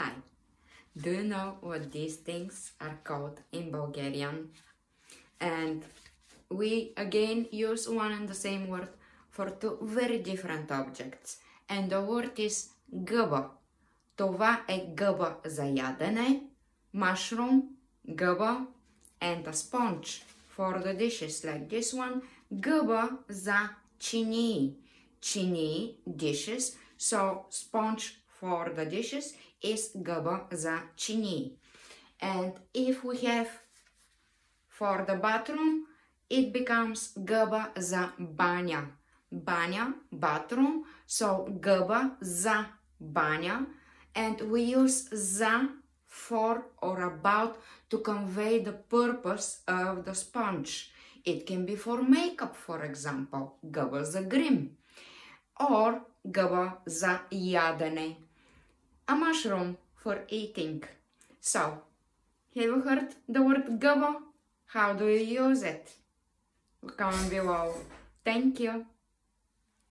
Hi, do you know what these things are called in Bulgarian? And we again use one and the same word for two very different objects. And the word is găba. Това е гъба за ядене, mushroom, găba, and a sponge for the dishes like this one, găba za чинии. Чинии, dishes, so sponge for the dishes is găba za чинии. And if we have for the bathroom, it becomes găba za baня. Baня, bathroom, so găba za baня. And we use za for or about to convey the purpose of the sponge. It can be for makeup, for example, găba za grim, or găba za ядене, a mushroom for eating. So, have you heard the word găba? How do you use it? Comment below. Thank you.